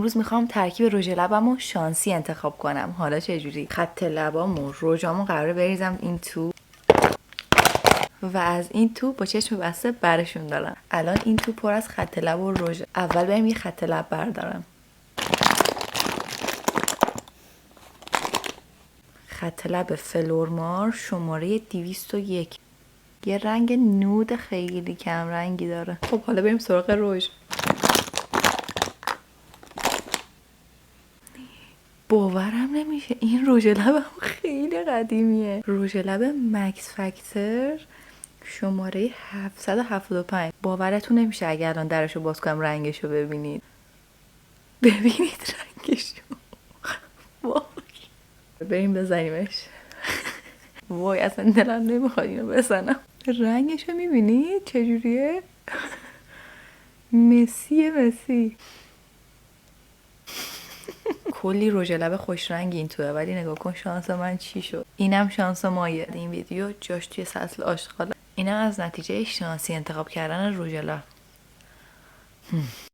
امروز میخوام ترکیب رژ لبمو شانسی انتخاب کنم. حالا چجوری؟ خط لبامو رژامو قراره بریزم این تو و از این تو با چشم بسته برشون دارم. الان این تو پر از خط لب و رژ. اول بریم یه خط لب بردارم. خط لب فلورمار شماره 201. یه رنگ نود خیلی کم رنگی داره. خب حالا بریم سراغ رژ. باورم نمیشه این رژ لبم خیلی قدیمیه. رژ لب مکس فاکتور شماره 775. باورتون نمیشه اگر الان درشو باز کنم رنگشو ببینید. ببینید رنگشو. وای. بریم بزنیمش. وای اصلا دلم نمیخواد اینو بزنم. رنگشو میبینید چجوریه؟ مسی. کلی رژ لب خوش رنگی این توه، ولی نگاه کن شانس من چی شد. اینم شانس مایه. این ویدیو جاش توی سطل آشغاله. اینم از نتیجه شانسی انتخاب کردن رژ لب.